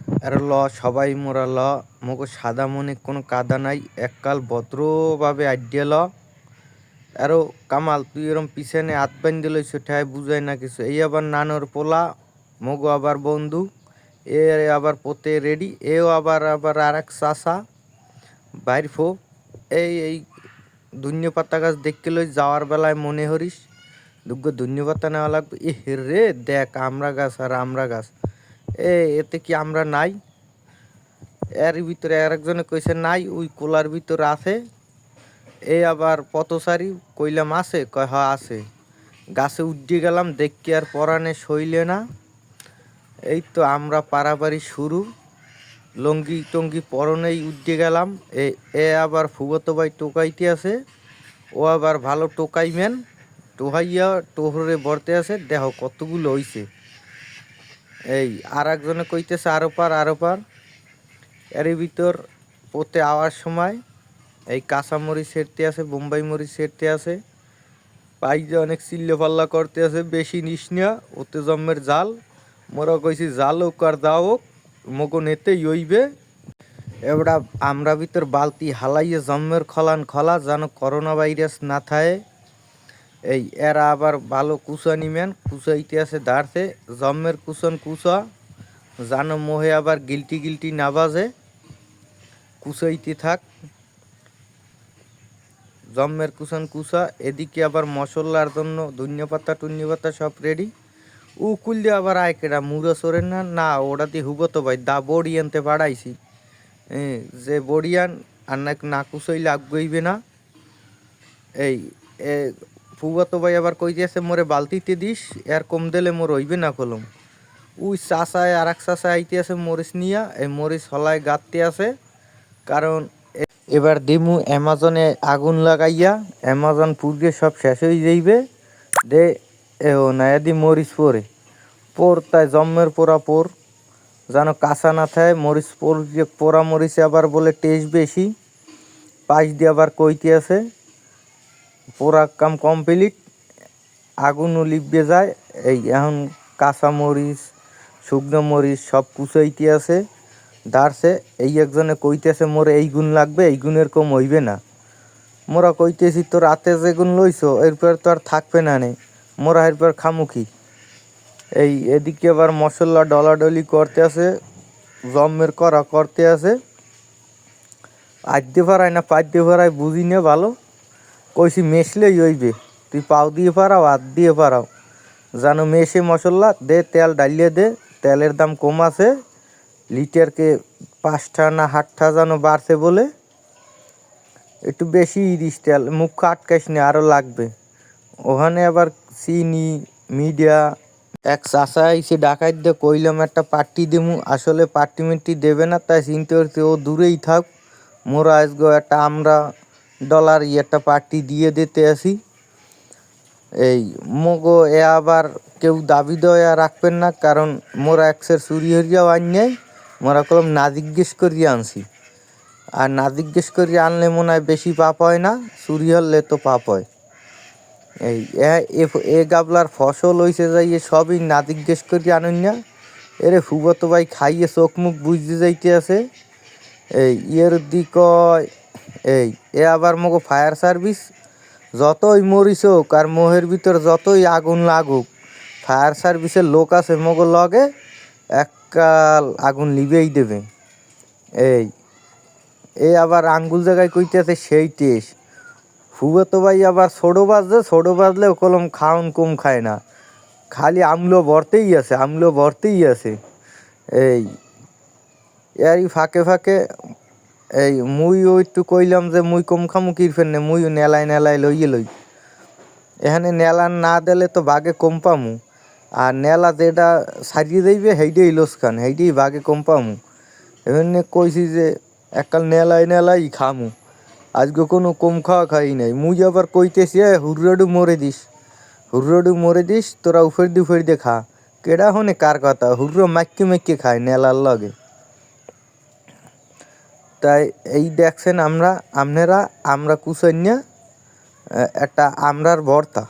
আর ল সবাই মোরা ল মগো সাদা মনে কোনো কাদা নাই এককাল ভদ্রভাবে আড্ডে ল আরো কামাল তুই এরম পিছনে হাত বান্ধে লইছ ঠায় বুঝাই না কিছু এই আবার নানোর পোলা মগো আবার বন্ধু এ আবার পোতে রেডি এও আবার আবার আর এক চাষা বাইর ফো এই ধন্য পাতা গাছ দেখতে লই যাওয়ার বেলায় মনে হরিস দুগ্গ ধন্য পাতা নেওয়া লাগবে এ রে দেখ আমরা গাছ আর আমরা গাছ এতে কি আমরা নাই এর ভিতরে আরেকজনে কইছে নাই ওই কোলার ভিতরে আছে এই আবার পথচারী কইলাম আছে কয় হ্যাঁ আছে গাছে উঠে গেলাম দেখি আর পরাণে সইলে না এই তো আমরা পারাপারি শুরু লঙ্গি টঙ্গি পরনেই উঠে গেলাম এ আবার ফুগতো ভাই টোকাইতে আছে ও আবার ভালো টোকাইমেন টোহাইয়া টোহরে বর্তে আছে দেহ কতগুলো হইছে এই আর একজনে কইতেছে আরো পার এর ভিতর পোতে আওয়ার সময় এই কাঁচা মরিচ সেরতে আছে বোম্বাই মরিচ সেরতে আছে পাইজে অনেক চিল্লে পাল্লা করতে আছে বেশি নিস না ওতে জম্মের জাল মোরা কইছি জাল হোক আর দাও হোক মগো নেতেই হইবে এবার আমরা ভিতর বালতি হালাইয়ে জম্মের খলান খলা যেন করোনা ভাইরাস না থাকে এই এরা আবার ভালো কুচা নিমেন কুচাইতে আছে দাঁড়তে জম্মের কুচন কুচা জানো মোহে আবার গিলটি গিলটি না বাজে কুচাইতে থাক জম্মের কুচন কুচা এদিকে আবার মশলার জন্য ধনিয়া পাতা সব রেডি ও কুললে আবার আয় কেডা মুড়ো সরেন না না ওটা দিয়ে হুবো তো ভাই দা বড়ি আনতে বাড়াইছি যে বড়িয়ান আর না কুচাইলে আগুইবে না এই ফুবাতো ভাই আবার কই দিয়েছে মোরে বালতিতে দিস এর কম দিলে মোর হইবে না কলম ওই চাষায় আর এক চাষায় আইতে আছে মরিচ নিয়া এই মরিচ হলায় গাঁততে আছে কারণ এবার দিমু অ্যামাজনে আগুন লাগাইয়া অ্যামাজন পুড়িয়ে সব শেষ হয়ে যাইবে দে ও না এদি মরিচ পোর তাই জম্মের পোড়া পোর যেন কাঁচা না থাকে মরিচ পোড়া মরিচে আবার বলে টেস্ট বেশি পাশ দিয়ে আবার কইতে আছে পোড়া কাম কমপ্লিট আগুনও লিপবে যায় এই এখন কাঁচা মরিচ শুকনো মরিচ সব কুচাইতে আছে দাঁড়ছে এই একজনে কইতেছে মোর এই গুণ লাগবে এই গুণের কম হইবে না মোরা কইতেছি তো রাতে যে গুণ লইছো এরপর তো আর থাকবে না নে মোরা এরপর খামুখি এই এদিকে আবার মশলা ডলাডলি করতে আছে জম্মের করা করতে আছে আদ্যে পারায় না পাদ্যে পারায় বুঝি না ভালো কইছি মেশলেই হইবে তুই পাও দিয়ে পারাও হাত দিয়ে পারাও জানো মেশে মশলা দে তেল ডালিয়ে দে তেলের দাম কম আছে লিটারকে 5টা না 8টা যেন বাড়ছে বলে একটু বেশি দিস তেল মুখ আটকাইস না আরও লাগবে ওখানে আবার চিনি মিডিয়া এক চাষা এসে ডাকাইত দিয়ে কইলাম একটা পার্টি দেবো আসলে পার্টি মিটি দেবে না তাই চিনতে করতে ও দূরেই থাক মোরা আজগো একটা আমরা ডলার একটা পার্টি দিয়ে দিতে আসি এই মগো আবার কেউ দাবি দেওয়া রাখবেন না কারণ মোরা একসের চুরি হরিয়াও আন নেই মোরা কলম না জিজ্ঞেস করিয়া আনছি আর না জিজ্ঞেস করিয়া আনলে মনে হয় বেশি পাপ হয় না চুরি হলে তো পাপ হয় এই এ গাবলার ফসল হইছে যাইয়ে সবই না জিজ্ঞেস করিয়া আনুন না এরে ফুবতো ভাই খাইয়ে চোখ মুখ বুঝতে যাইতে আছে এই ইয়ের দিক এই আবার মগো ফায়ার সার্ভিস যতই মরিস হোক আর মোহের ভিতর যতই আগুন লাগুক ফায়ার সার্ভিসের লোক আছে মগো লগে এককাল আগুন লিবেই দেবে এই আবার আঙ্গুল জায়গায় কইতে আছে সেই টেস্ট ফুবতো ভাই আবার ছোটো বাজলেও কলম খাওন কম খায় না খালি আমলো ভরতেই আছে এই এরই ফাঁকে ফাঁকে এই মুইও একটু কইলাম যে মুই কম খামু কিরফেন নে মুইও নেলায় লই এখানে নেলা না দিলে তো বাঘে কম পামু আর নেলা যেটা সারিয়ে যাইবে সেইটাই লোসখান সেইটাই বাঘে কম পামু এমনি কইছি যে এককাল নেলাই খামু আজকে কোনো কম খাওয়া খাই নাই মুই আবার কইতেছি হুররাডু মরে দিস তোরা উফের দিয়ে খা কেডা হনে কার কথা হুররো মাইকে খায় নেলার লগে তাই এই দেখছেন আমরা কুসাইন্যা একটা আমরার ভর্তা